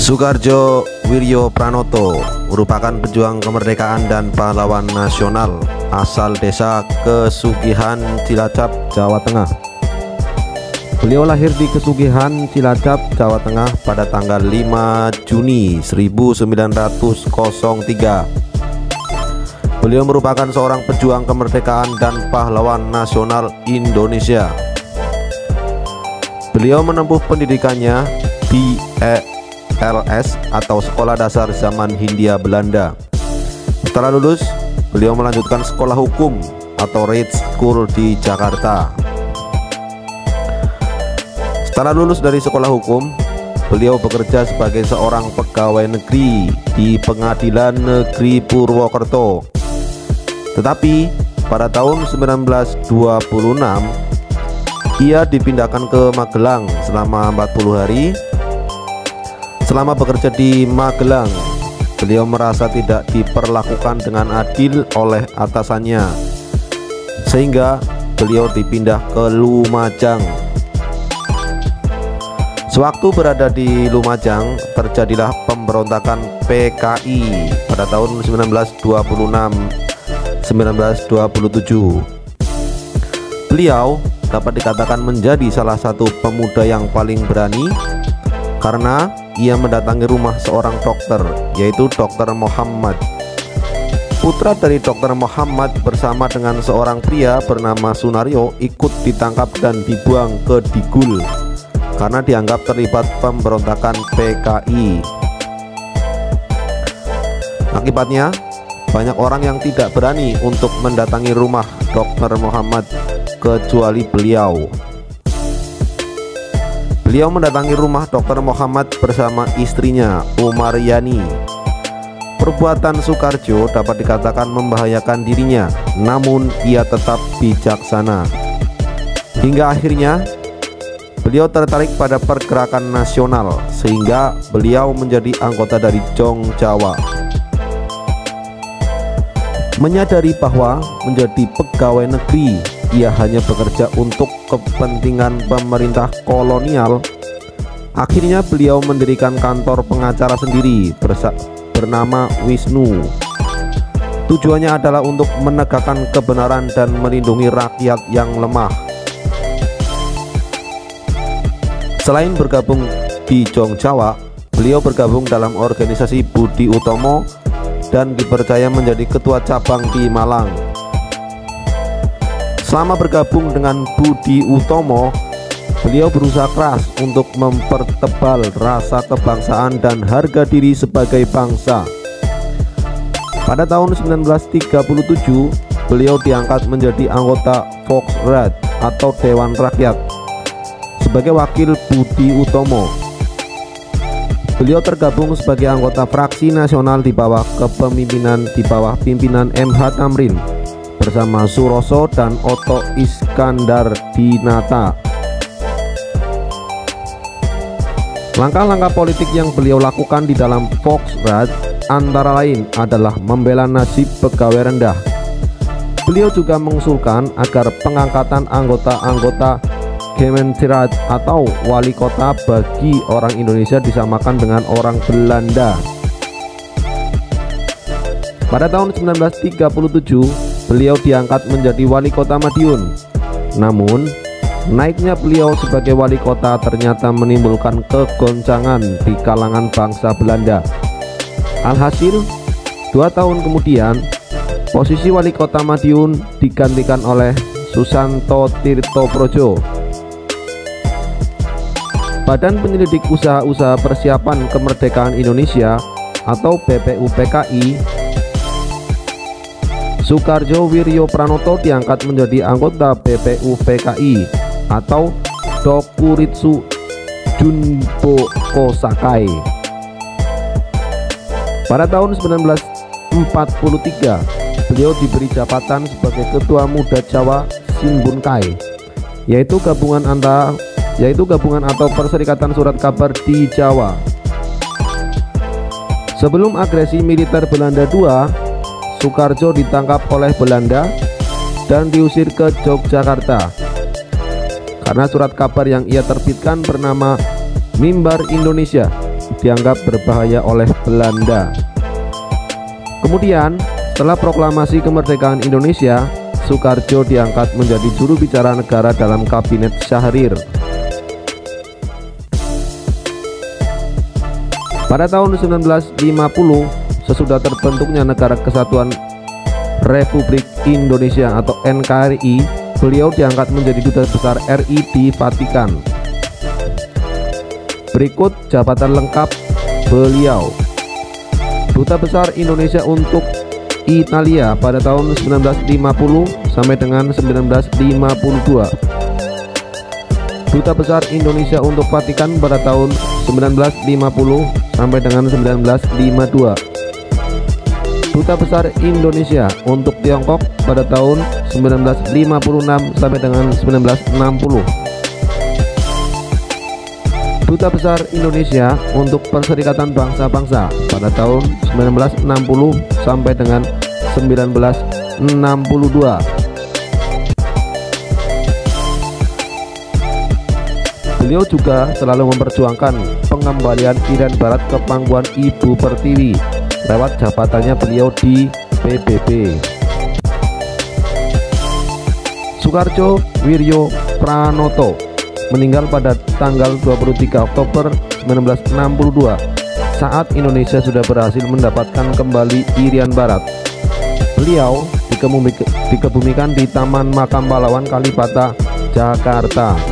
Soekarjo Wiryo Pranoto merupakan pejuang kemerdekaan dan pahlawan nasional asal desa Kesugihan, Cilacap, Jawa Tengah. Beliau lahir di Kesugihan, Cilacap, Jawa Tengah pada tanggal 5 Juni 1903. Beliau merupakan seorang pejuang kemerdekaan dan pahlawan nasional Indonesia. Beliau menempuh pendidikannya di LS atau Sekolah Dasar Zaman Hindia Belanda. Setelah lulus, beliau melanjutkan sekolah hukum atau Red School di Jakarta. Setelah lulus dari sekolah hukum, beliau bekerja sebagai seorang pegawai negeri di Pengadilan Negeri Purwokerto. Tetapi pada tahun 1926 ia dipindahkan ke Magelang selama 40 hari. Selama bekerja di Magelang, beliau merasa tidak diperlakukan dengan adil oleh atasannya, sehingga beliau dipindah ke Lumajang. Sewaktu berada di Lumajang, terjadilah pemberontakan PKI pada tahun 1926-1927. Beliau dapat dikatakan menjadi salah satu pemuda yang paling berani karena ia mendatangi rumah seorang dokter, yaitu Dr. Muhammad. Putra dari Dr. Muhammad bersama dengan seorang pria bernama Sunario ikut ditangkap dan dibuang ke Digul karena dianggap terlibat pemberontakan PKI. Akibatnya, banyak orang yang tidak berani untuk mendatangi rumah Dr. Muhammad kecuali beliau. Beliau mendatangi rumah Dr. Muhammad bersama istrinya Umaryani. Perbuatan Soekarjo dapat dikatakan membahayakan dirinya, namun ia tetap bijaksana. Hingga akhirnya beliau tertarik pada pergerakan nasional sehingga beliau menjadi anggota dari Jong Jawa. Menyadari bahwa menjadi pegawai negeri ia hanya bekerja untuk kepentingan pemerintah kolonial, akhirnya beliau mendirikan kantor pengacara sendiri bernama Wisnu. Tujuannya adalah untuk menegakkan kebenaran dan melindungi rakyat yang lemah. Selain bergabung di Jong Jawa, beliau bergabung dalam organisasi Budi Utomo dan dipercaya menjadi ketua cabang di Malang. Selama bergabung dengan Budi Utomo, beliau berusaha keras untuk mempertebal rasa kebangsaan dan harga diri sebagai bangsa. Pada tahun 1937, beliau diangkat menjadi anggota Volksraad atau Dewan Rakyat sebagai wakil Budi Utomo. Beliau tergabung sebagai anggota fraksi nasional di bawah pimpinan MH Tamrin bersama Suroso dan Otto Iskandar Dinata. Langkah-langkah politik yang beliau lakukan di dalam Volksraad antara lain adalah membela nasib pegawai rendah. Beliau juga mengusulkan agar pengangkatan anggota-anggota Gemeenteraad atau wali kota bagi orang Indonesia disamakan dengan orang Belanda. Pada tahun 1937 beliau diangkat menjadi wali kota Madiun. Namun, naiknya beliau sebagai wali kota ternyata menimbulkan kegoncangan di kalangan bangsa Belanda. Alhasil, 2 tahun kemudian, posisi wali kota Madiun digantikan oleh Susanto Tirtoprojo. Badan Penyelidik Usaha-Usaha Persiapan Kemerdekaan Indonesia atau BPUPKI, Soekarjo Wiryo Pranoto diangkat menjadi anggota BPUPKI atau Dokuritsu Junbokosakai. Pada tahun 1943, beliau diberi jabatan sebagai Ketua Muda Jawa Sinbunkai, yaitu gabungan atau Perserikatan Surat Kabar di Jawa. Sebelum agresi militer Belanda II, Soekarjo ditangkap oleh Belanda dan diusir ke Yogyakarta karena surat kabar yang ia terbitkan bernama Mimbar Indonesia dianggap berbahaya oleh Belanda. Kemudian, setelah proklamasi kemerdekaan Indonesia, Soekarjo diangkat menjadi juru bicara negara dalam Kabinet Syahrir. Pada tahun 1950, sesudah terbentuknya Negara Kesatuan Republik Indonesia atau NKRI, beliau diangkat menjadi Duta Besar RI di Vatikan. Berikut jabatan lengkap beliau. Duta Besar Indonesia untuk Italia pada tahun 1950 sampai dengan 1952. Duta Besar Indonesia untuk Vatikan pada tahun 1950 sampai dengan 1952. Duta Besar Indonesia untuk Tiongkok pada tahun 1956 sampai dengan 1960. Duta Besar Indonesia untuk Perserikatan Bangsa-Bangsa pada tahun 1960 sampai dengan 1962. Beliau juga selalu memperjuangkan pengembalian Irian Barat ke pangkuan Ibu Pertiwi lewat jabatannya beliau di PBB. Soekarjo Wiryo Pranoto meninggal pada tanggal 23 Oktober 1962 saat Indonesia sudah berhasil mendapatkan kembali Irian Barat. Beliau dikebumikan di Taman Makam Pahlawan Kalibata, Jakarta.